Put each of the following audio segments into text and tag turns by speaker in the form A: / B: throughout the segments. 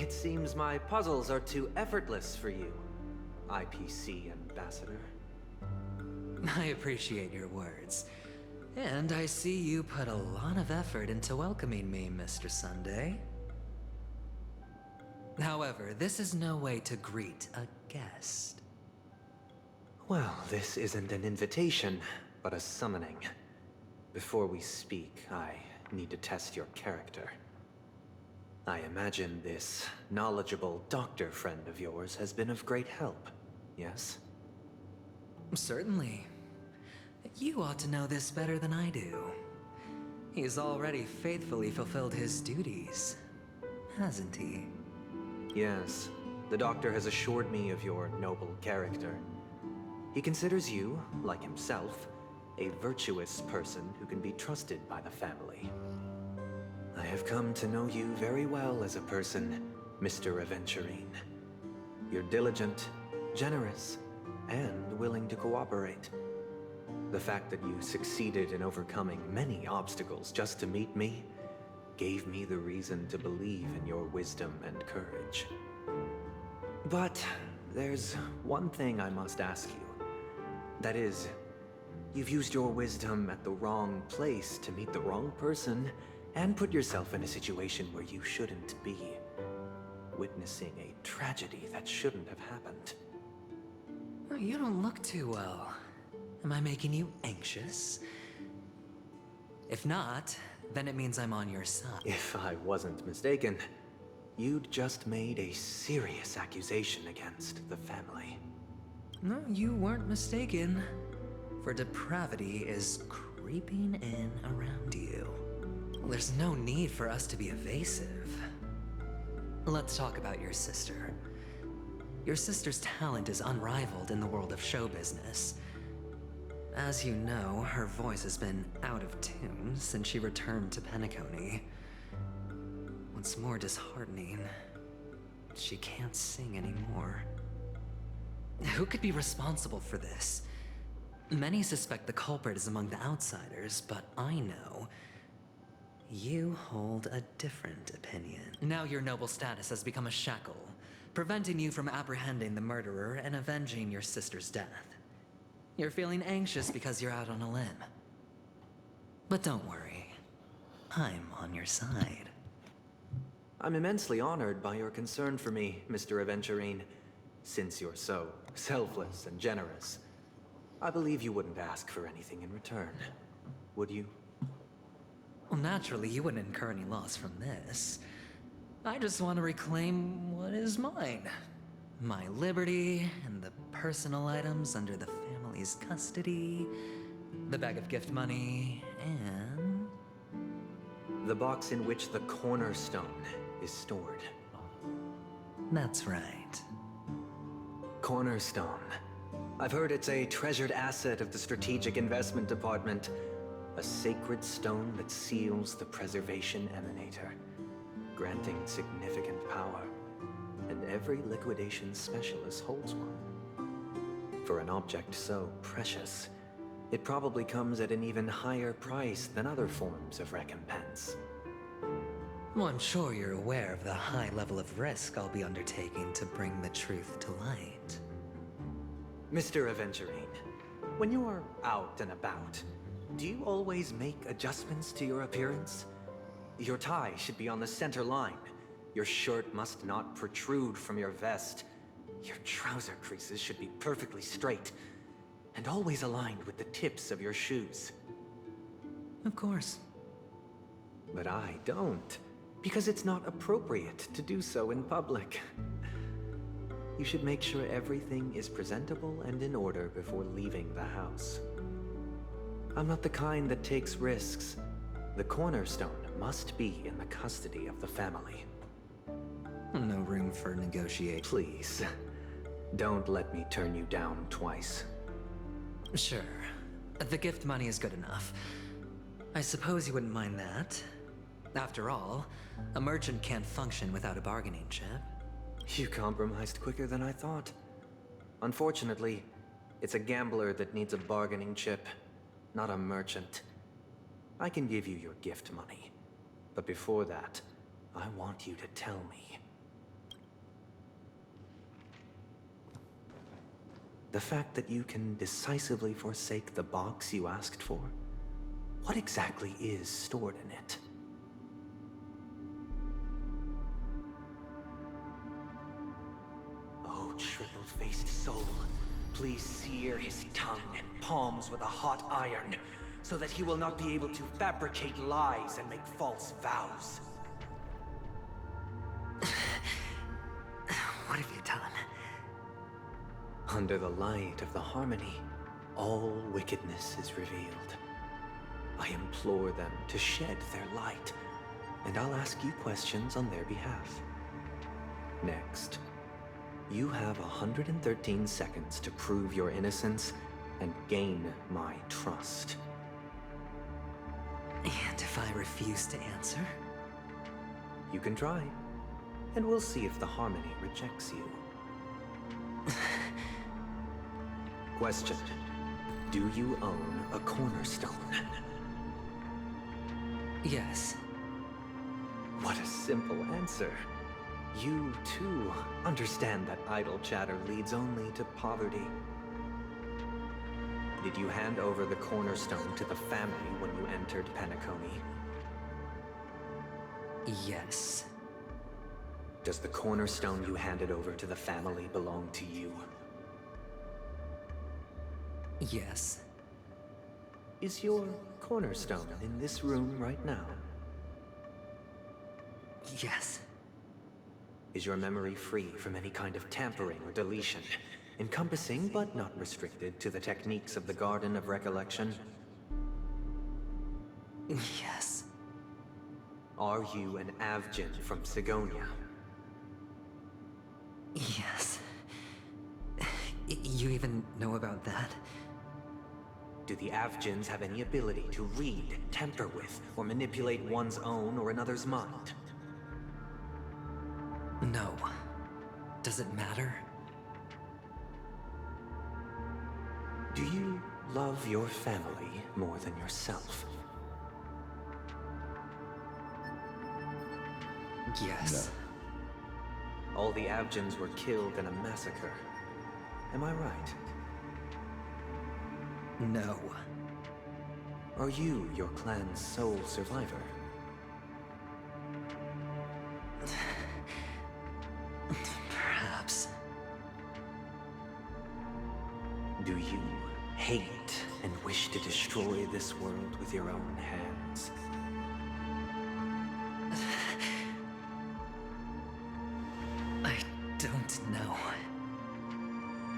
A: It seems my puzzles are too effortless for you, IPC Ambassador.
B: I appreciate your words. And I see you put a lot of effort into welcoming me, Mr. Sunday. However, this is no way to greet a guest.
A: Well, this isn't an invitation, but a summoning. Before we speak, I need to test your character. I imagine this knowledgeable doctor friend of yours has been of great help, yes?
B: Certainly. You ought to know this better than I do. He's already faithfully fulfilled his duties, hasn't he?
A: Yes, the doctor has assured me of your noble character. He considers you, like himself, a virtuous person who can be trusted by the family. I have come to know you very well as a person, Mr. Aventurine. You're diligent, generous, and willing to cooperate. The fact that you succeeded in overcoming many obstacles just to meet me gave me the reason to believe in your wisdom and courage. But there's one thing I must ask you. That is, you've used your wisdom at the wrong place to meet the wrong person and put yourself in a situation where you shouldn't be, witnessing a tragedy that shouldn't have happened.
B: You don't look too well. Am I making you anxious? If not, then it means I'm on your side.
A: If I wasn't mistaken, you'd just made a serious accusation against the family.
B: No, you weren't mistaken. For depravity is creeping in around you. There's no need for us to be evasive. Let's talk about your sister. Your sister's talent is unrivaled in the world of show business. As you know, her voice has been out of tune since she returned to Penacony. What's more disheartening, she can't sing anymore. Who could be responsible for this? Many suspect the culprit is among the outsiders, but I know you hold a different opinion. Now your noble status has become a shackle, preventing you from apprehending the murderer and avenging your sister's death. You're feeling anxious because you're out on a limb. But don't worry, I'm on your side.
A: I'm immensely honored by your concern for me, Mr. Aventurine. Since you're so selfless and generous, I believe you wouldn't ask for anything in return, would you?
B: Well, naturally, you wouldn't incur any loss from this. I just want to reclaim what is mine. My liberty and the personal items under the family's custody, the bag of gift money, and
A: the box in which the cornerstone is stored.
B: That's right.
A: Cornerstone. I've heard it's a treasured asset of the Strategic Investment Department. A sacred stone that seals the Preservation Emanator, granting significant power. And every liquidation specialist holds one. For an object so precious, it probably comes at an even higher price than other forms of recompense.
B: Well, I'm sure you're aware of the high level of risk I'll be undertaking to bring the truth to light.
A: Mr. Aventurine, when you are out and about, do you always make adjustments to your appearance? Your tie should be on the center line. Your shirt must not protrude from your vest. Your trouser creases should be perfectly straight, and always aligned with the tips of your shoes.
B: Of course.
A: But I don't, because it's not appropriate to do so in public. You should make sure everything is presentable and in order before leaving the house. I'm not the kind that takes risks. The cornerstone must be in the custody of the family.
B: No room for negotiation.
A: Please, don't let me turn you down twice.
B: Sure. The gift money is good enough. I suppose you wouldn't mind that. After all, a merchant can't function without a bargaining chip.
A: You compromised quicker than I thought. Unfortunately, it's a gambler that needs a bargaining chip, not a merchant. I can give you your gift money, but before that, I want you to tell me, The fact that you can decisively forsake the box you asked for? What exactly is stored in it? Oh, triple-faced soul, please sear his tongue and palms with a hot iron, so that he will not be able to fabricate lies and make false vows.
B: What have you done?
A: Under the light of the harmony, all wickedness is revealed. I implore them to shed their light, and I'll ask you questions on their behalf. Next, you have 113 seconds to prove your innocence and gain my trust.
B: And if I refuse to answer?
A: You can try, and we'll see if the harmony rejects you. Question: do you own a cornerstone?
B: Yes.
A: What a simple answer. You, too, understand that idle chatter leads only to poverty. Did you hand over the cornerstone to the family when you entered Penacony?
B: Yes.
A: Does the cornerstone you handed over to the family belong to you?
B: Yes.
A: Is your cornerstone in this room right now?
B: Yes.
A: Is your memory free from any kind of tampering or deletion, encompassing but not restricted to the techniques of the Garden of Recollection?
B: Yes.
A: Are you an Avgin from Sigonia?
B: Yes. You even know about that?
A: Do the Avgins have any ability to read, tamper with, or manipulate one's own or another's mind?
B: No. Does it matter?
A: Do you love your family more than yourself?
B: Yes.
A: All the Avgins were killed in a massacre. Am I right?
B: No.
A: Are you your clan's sole survivor?
B: Perhaps.
A: Do you hate and wish to destroy this world with your own hands?
B: I don't know.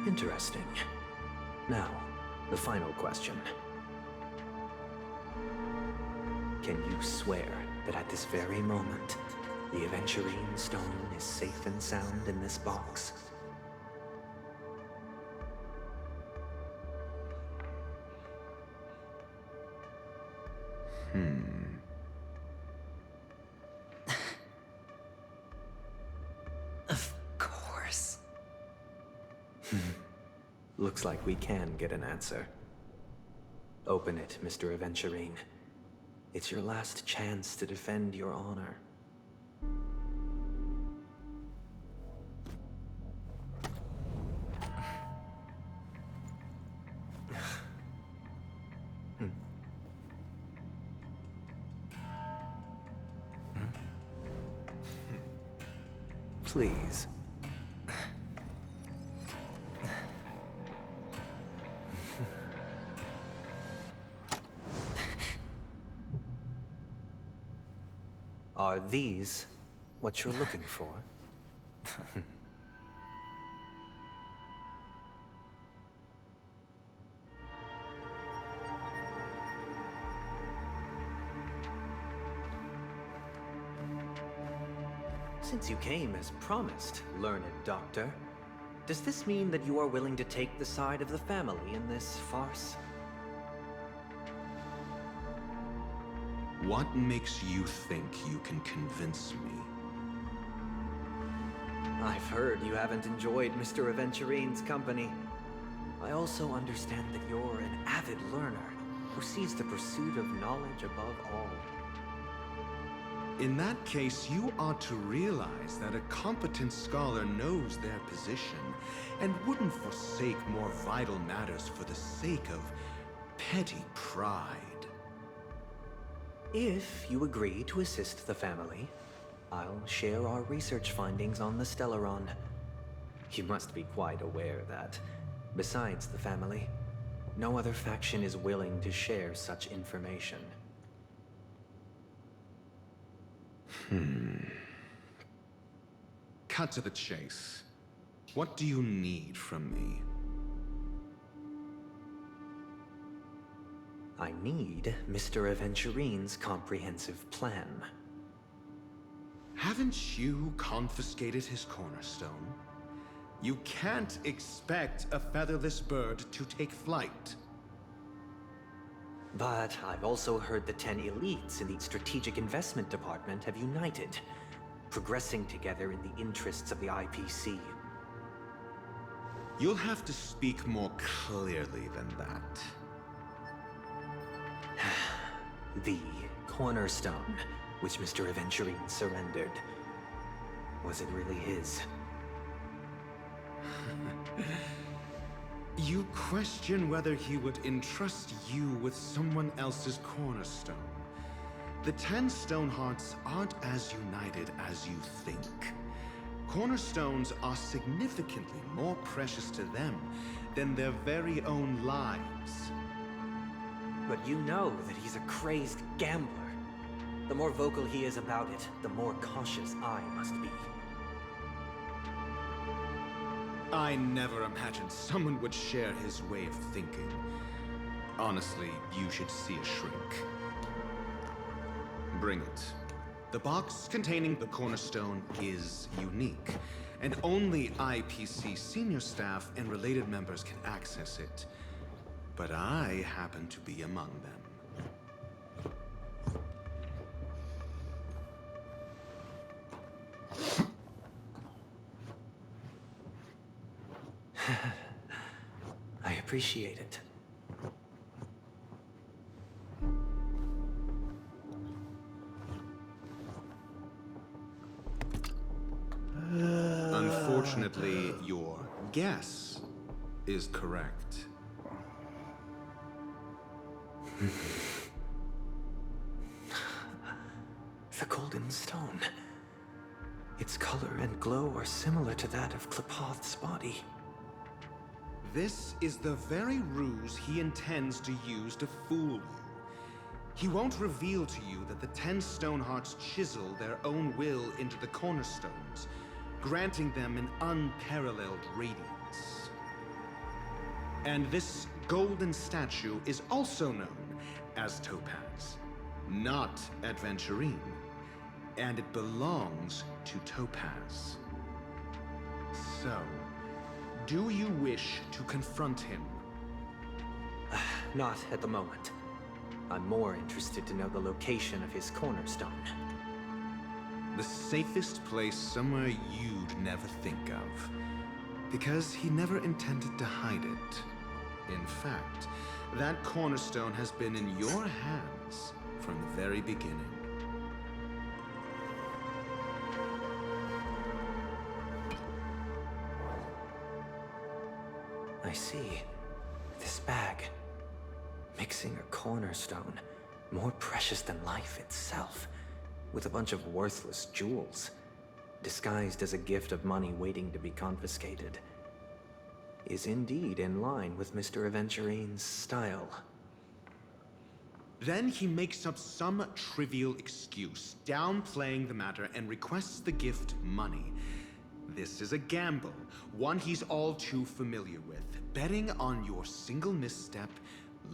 A: Interesting. Now, the final question. Can you swear that at this very moment, the Aventurine stone is safe and sound in this box?
B: Of course.
A: Looks like we can get an answer. Open it, Mr. Aventurine. It's your last chance to defend your honor. Please. Are these what you're looking for? Since you came as promised, learned doctor, does this mean that you are willing to take the side of the family in this farce?
C: What makes you think you can convince me?
A: I've heard you haven't enjoyed Mr. Aventurine's company. I also understand that you're an avid learner who sees the pursuit of knowledge above all.
C: In that case, you ought to realize that a competent scholar knows their position and wouldn't forsake more vital matters for the sake of petty pride.
A: If you agree to assist the family, I'll share our research findings on the Stellaron. You must be quite aware that, besides the family, no other faction is willing to share such information.
C: Cut to the chase. What do you need from me?
A: I need Mr. Aventurine's comprehensive plan.
C: Haven't you confiscated his cornerstone? You can't expect a featherless bird to take flight.
A: But I've also heard the 10 elites in the Strategic Investment Department have united, progressing together in the interests of the IPC.
C: You'll have to speak more clearly than that.
A: The cornerstone, which Mr. Aventurine surrendered. Was it really his?
C: You question whether he would entrust you with someone else's cornerstone. The 10 Stonehearts aren't as united as you think. Cornerstones are significantly more precious to them than their very own lives.
A: But you know that he's a crazed gambler. The more vocal he is about it, the more cautious I must be.
C: I never imagined someone would share his way of thinking. Honestly, you should see a shrink. Bring it. The box containing the cornerstone is unique, and only IPC senior staff and related members can access it. But I happen to be among them.
A: I appreciate it.
C: Unfortunately, your guess is correct.
A: The golden stone. Its color and glow are similar to that of Klepoth's body.
C: This is the very ruse he intends to use to fool you. He won't reveal to you that the 10 Stonehearts chisel their own will into the cornerstones, granting them an unparalleled radiance. And this golden statue is also known as Topaz, not Aventurine, and it belongs to Topaz. So, do you wish to confront him?
A: Not at the moment. I'm more interested to know the location of his cornerstone.
C: The safest place somewhere you'd never think of. Because he never intended to hide it. In fact, that cornerstone has been in your hands from the very beginning.
A: I see. This bag. Mixing a cornerstone, more precious than life itself, with a bunch of worthless jewels, disguised as a gift of money waiting to be confiscated, is indeed in line with Mr. Aventurine's style.
C: Then he makes up some trivial excuse, downplaying the matter, and requests the gift money. This is a gamble, one he's all too familiar with, betting on your single misstep,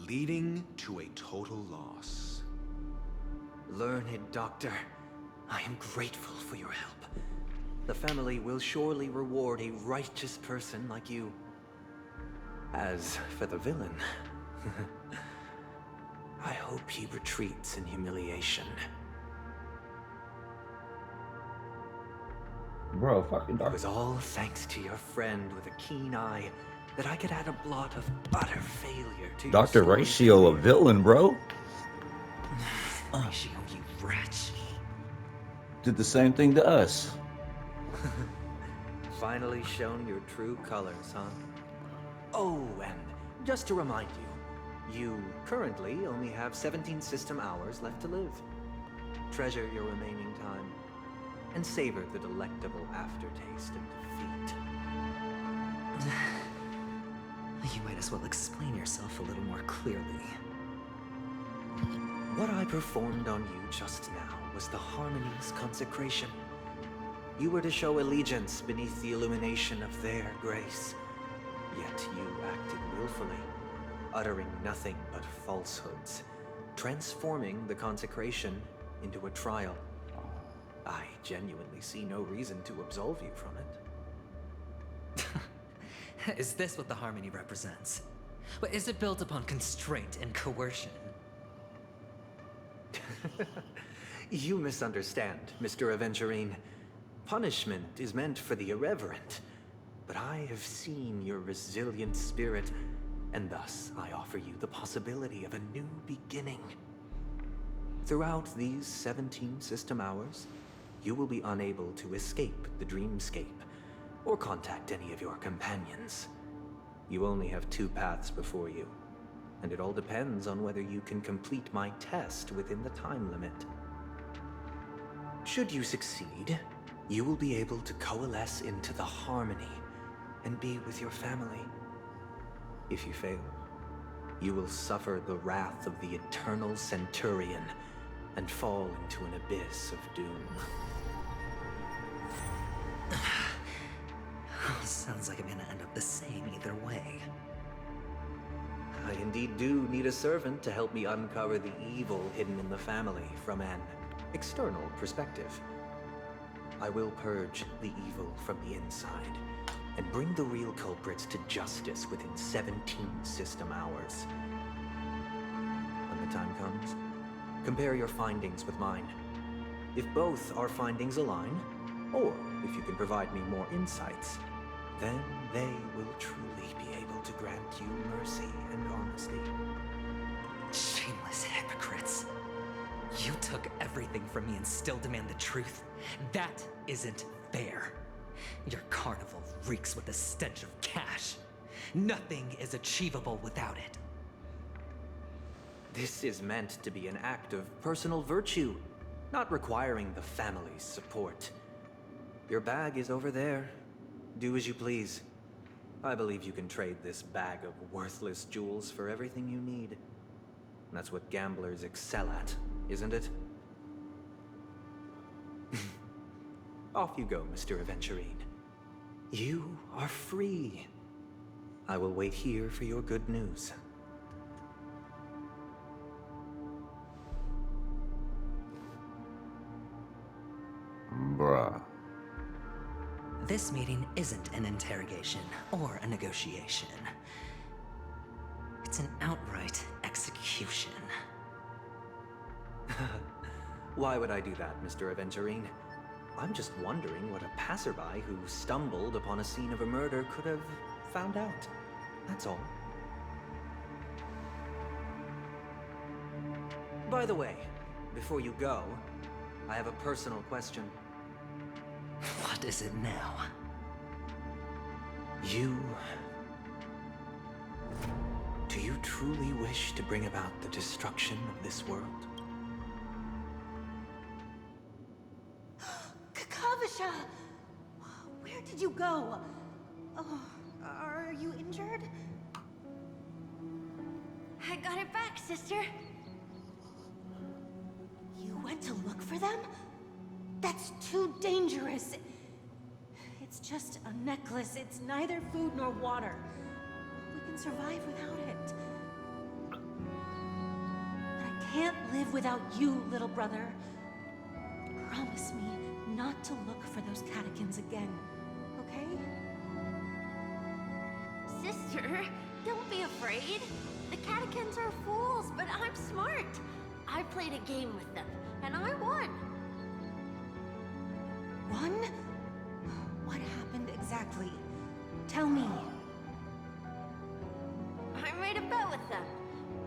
C: leading to a total loss.
A: Learned doctor, I am grateful for your help. The family will surely reward a righteous person like you. As for the villain, I hope he retreats in humiliation.
D: Bro, fucking
A: It
D: Doctor.
A: was all thanks to your friend with a keen eye that I could add a blot of utter failure to
D: Dr.
A: your story.
D: Ratio, a villain, bro.
B: Ratio, you wretch.
D: did the same thing to us.
A: Finally shown your true colors, huh? Oh, and just to remind you, you currently only have 17 system hours left to live. Treasure your remaining time, and savor the delectable aftertaste of defeat.
B: You might as well explain yourself a little more clearly.
A: What I performed on you just now was the Harmony's consecration. You were to show allegiance beneath the illumination of their grace. Yet you acted willfully, uttering nothing but falsehoods, transforming the consecration into a trial. I genuinely see no reason to absolve you from it.
B: Is this what the Harmony represents? But is it built upon constraint and coercion?
A: You misunderstand, Mr. Aventurine. Punishment is meant for the irreverent. But I have seen your resilient spirit, and thus I offer you the possibility of a new beginning. Throughout these 17 system hours, you will be unable to escape the dreamscape or contact any of your companions. You only have 2 paths before you, and it all depends on whether you can complete my test within the time limit. Should you succeed, you will be able to coalesce into the Harmony and be with your family. If you fail, you will suffer the wrath of the Eternal Centurion and fall into an abyss of doom.
B: Sounds like I'm gonna end up the same either way.
A: I indeed do need a servant to help me uncover the evil hidden in the family from an external perspective. I will purge the evil from the inside and bring the real culprits to justice within 17 system hours. When the time comes, compare your findings with mine. If both our findings align, or if you can provide me more insights, then they will truly be able to grant you mercy and honesty.
B: Shameless hypocrites. You took everything from me and still demand the truth? That isn't fair. Your carnival reeks with the stench of cash. Nothing is achievable without it.
A: This is meant to be an act of personal virtue, not requiring the family's support. Your bag is over there. Do as you please. I believe you can trade this bag of worthless jewels for everything you need. That's what gamblers excel at, isn't it? Off you go, Mr. Aventurine. You are free. I will wait here for your good news.
D: Bruh.
B: This meeting isn't an interrogation or a negotiation. It's an outright execution.
A: Why would I do that, Mr. Aventurine? I'm just wondering what a passerby who stumbled upon a scene of a murder could have found out. That's all. By the way, before you go, I have a personal question.
B: What is it now?
A: Do you truly wish to bring about the destruction of this world?
E: Kakavasha! Where did you go? Oh, are you injured?
F: I got it back, sister.
E: You went to look for them? That's too dangerous. It's just a necklace. It's neither food nor water. We can survive without it. But I can't live without you, little brother. Promise me not to look for those catechins again, okay?
F: Sister, don't be afraid. The catechins are fools, but I'm smart. I played a game with them, and I won.
E: One? What happened exactly? Tell me.
F: I made a bet with them.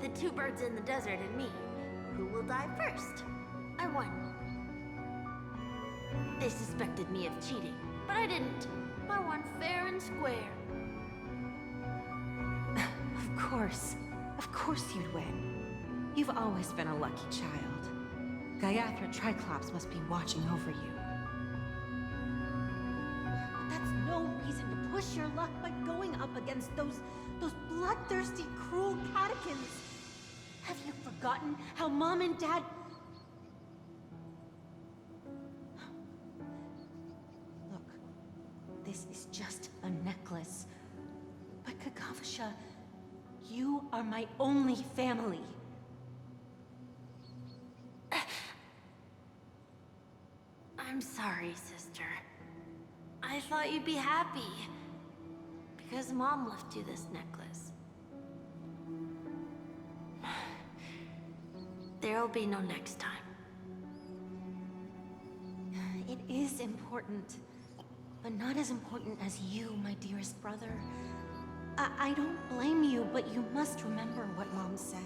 F: The 2 birds in the desert and me. Who will die first? I won. They suspected me of cheating, but I didn't. I won fair and square.
E: Of course you'd win. You've always been a lucky child. Gaiathra Triclops must be watching over you. But that's no reason to push your luck by going up against those bloodthirsty, cruel catechins. Have you forgotten how Mom and Dad... Look, this is just a necklace. But Kakavasha, you are my only family.
F: I'm sorry, sister. I thought you'd be happy. Because Mom left you this necklace. There'll be no next time.
E: It is important, but not as important as you, my dearest brother. I don't blame you, but you must remember what Mom said.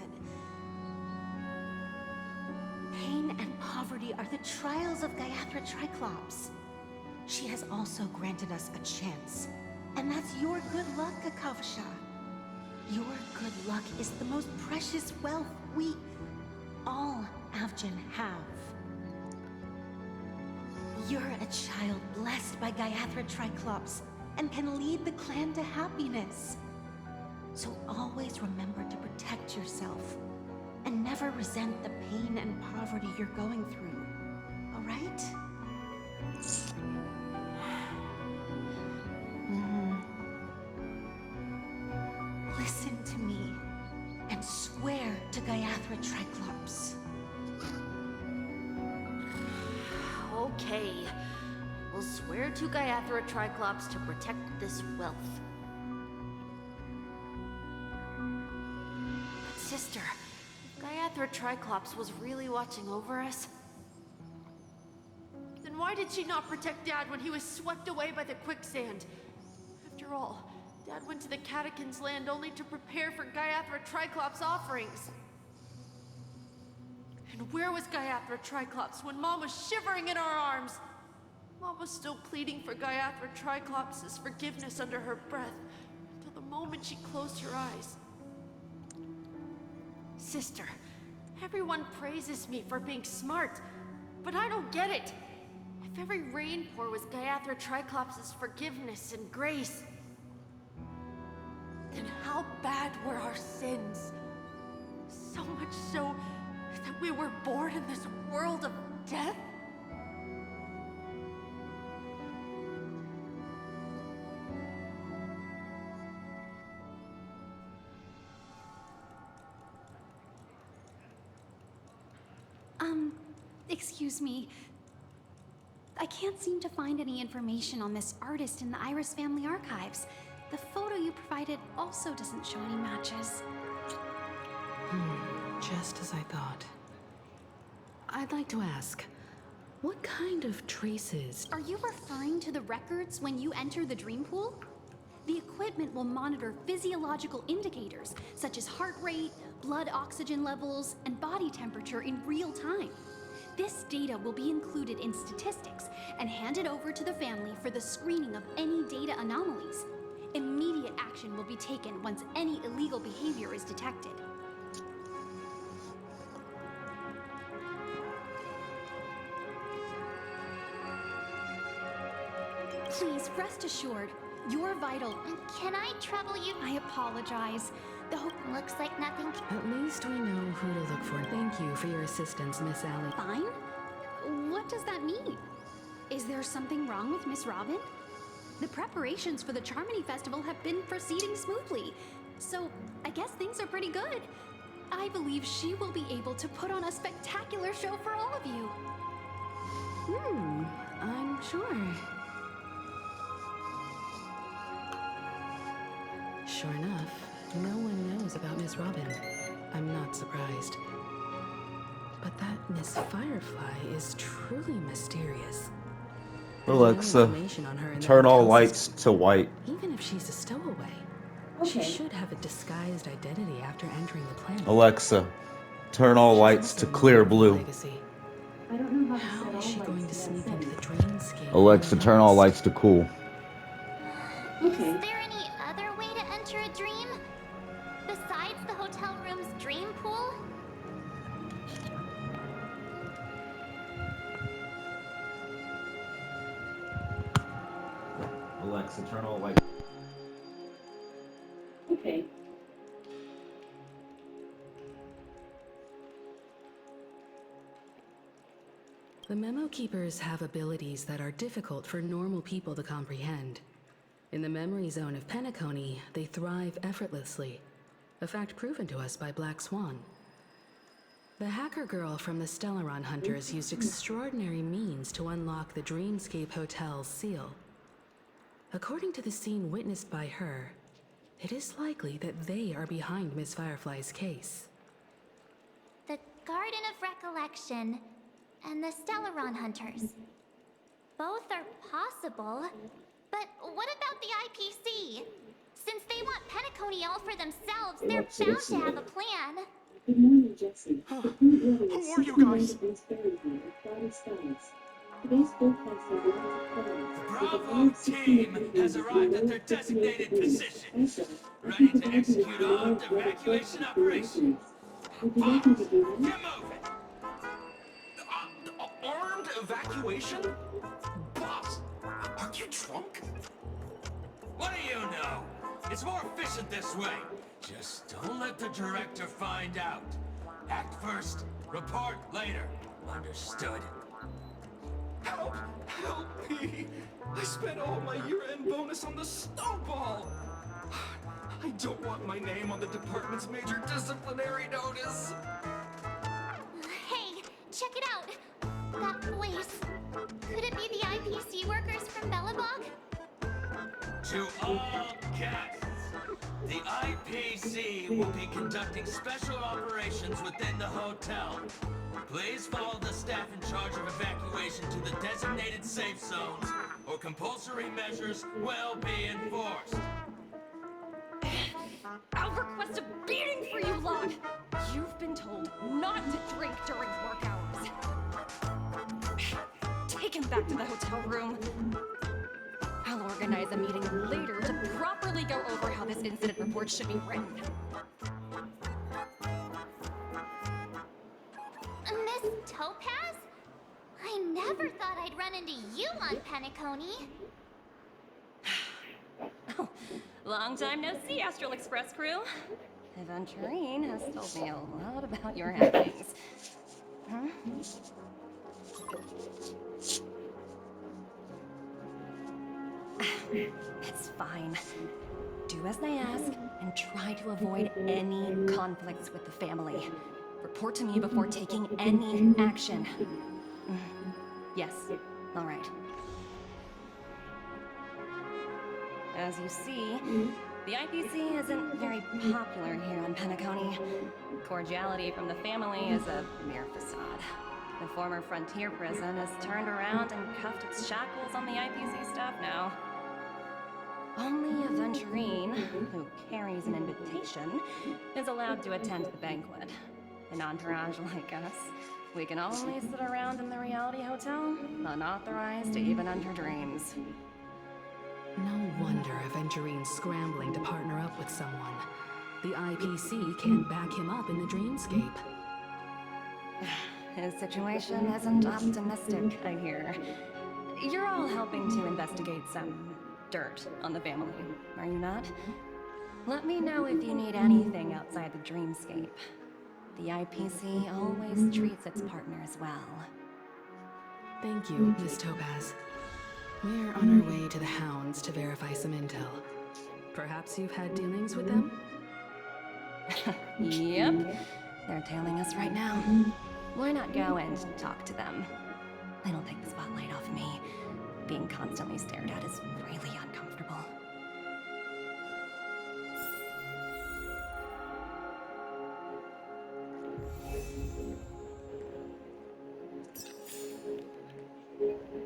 E: Pain and poverty are the trials of Gaiathra Triclops. She has also granted us a chance. And that's your good luck, Kakavasha. Your good luck is the most precious wealth we, all Avgin, have. You're a child blessed by Gaiathra Triclops and can lead the clan to happiness. So always remember to protect yourself and never resent the pain and poverty you're going through, all right? Listen to me and swear to Gaiathra Triclops.
F: Okay. We'll swear to Gaiathra Triclops to protect this wealth. But sister, if Gaiathra Triclops was really watching over us, then why did she not protect Dad when he was swept away by the quicksand? After all, Dad went to the Catechins' land only to prepare for Gaiathra Triclops' offerings. And where was Gaiathra Triclops when Mom was shivering in our arms? Mom was still pleading for Gaiathra Triclops' forgiveness under her breath, until the moment she closed her eyes. Sister, everyone praises me for being smart, but I don't get it. If every rain pour was Gaiathra Triclops' forgiveness and grace, then how bad were our sins? So much so that we were born in this world of death?
D: Excuse me. I can't seem to find any information on this artist in the Iris family archives. The photo you provided also doesn't show any matches.
G: Just as I thought. I'd like to ask, what kind of traces?
D: Are you referring to the records when you enter the dream pool? The equipment will monitor physiological indicators, such as heart rate, blood oxygen levels, and body temperature in real time. This data will be included in statistics and handed over to the family for the screening of any data anomalies. Immediate action will be taken once any illegal behavior is detected. Please rest assured, you're vital.
F: Can I trouble you?
D: I apologize. Though
F: Looks like nothing.
G: At least we know who to look for. Thank you for your assistance, Miss Allie.
D: fine? What does that mean? Is there something wrong with Miss Robin? The preparations for the Charmony Festival have been proceeding smoothly, so I guess things are pretty good. I believe she will be able to put on a spectacular show for all of you.
G: I'm sure. Sure enough, no one knows about Miss Robin. I'm not surprised. But that Miss Firefly is truly mysterious. There's no
H: Alexa,
G: information on her in the
H: turn all
G: hotel
H: lights
G: system.
H: to white.
G: Even if she's a stowaway, she should have a disguised identity after entering the planet.
H: Alexa, turn all
G: She's
H: lights
G: also
H: to clear
G: known for
H: blue.
G: legacy. How is she going to sneak into the dreamscape?
H: Alexa, turn all lights to cool.
D: Is there any other way to enter a dream? Besides the hotel room's dream pool?
H: Alexa, turn all lights.
G: The Memo Keepers have abilities that are difficult for normal people to comprehend. In the memory zone of Penacony, they thrive effortlessly, a fact proven to us by Black Swan. The hacker girl from the Stellaron Hunters used extraordinary means to unlock the Dreamscape Hotel's seal. According to the scene witnessed by her, it is likely that they are behind Miss Firefly's case.
D: The Garden of Recollection and the Stellaron Hunters. Both are possible, but what about the IPC? Since they want Penacony all for themselves, they're bound to have a plan.
I: Good morning, Jesse.
J: Who are you guys?
I: Today's forecast has lines of clouds.
K: Bravo team has arrived at their designated positions, ready to execute armed evacuation operations. Get moving!
J: Armed evacuation? Boss, are you drunk?
K: What do you know? It's more efficient this way. Just don't let the director find out. Act first, report later. Understood?
J: Help! Help me! I spent all my year-end bonus on the snowball! I don't want my name on the department's major disciplinary notice!
D: Hey, check it out! That voice. Could it be the IPC workers from Belobog?
K: To all guests, the IPC will be conducting special operations within the hotel. Please follow the staff in charge of evacuation to the designated safe zones, or compulsory measures will be enforced.
L: I'll request a beating for you, Log! You've been told not to drink during work hours. Take him back to the hotel room. I'll organize a meeting later to properly go over how this incident report should be written.
D: Miss Topaz? I never thought I'd run into you on Penacony.
L: Oh, long time no see, Astral Express crew. Aventurine has told me a lot about your happenings. Huh? It's fine. Do as they ask, and try to avoid any conflicts with the family. Report to me before taking any action. Yes, all right. As you see, the IPC isn't very popular here on Penacony. Cordiality from the family is a mere facade. The former frontier prison has turned around and cuffed its shackles on the IPC staff now. Only Aventurine, who carries an invitation, is allowed to attend the banquet. An entourage like us, we can only sit around in the reality hotel, unauthorized to even enter dreams.
G: No wonder Aventurine's scrambling to partner up with someone. The IPC can't back him up in the dreamscape.
L: His situation isn't optimistic, I hear. You're all helping to investigate some dirt on the family, are you not? Let me know if you need anything outside the dreamscape. The IPC always treats its partners well.
G: Thank you, Miss Topaz. We're on our way to the Hounds to verify some intel. Perhaps you've had dealings with them?
L: Yep. They're tailing us right now. Why not go and talk to them? It'll take the spotlight off me. Being constantly stared at is really uncomfortable.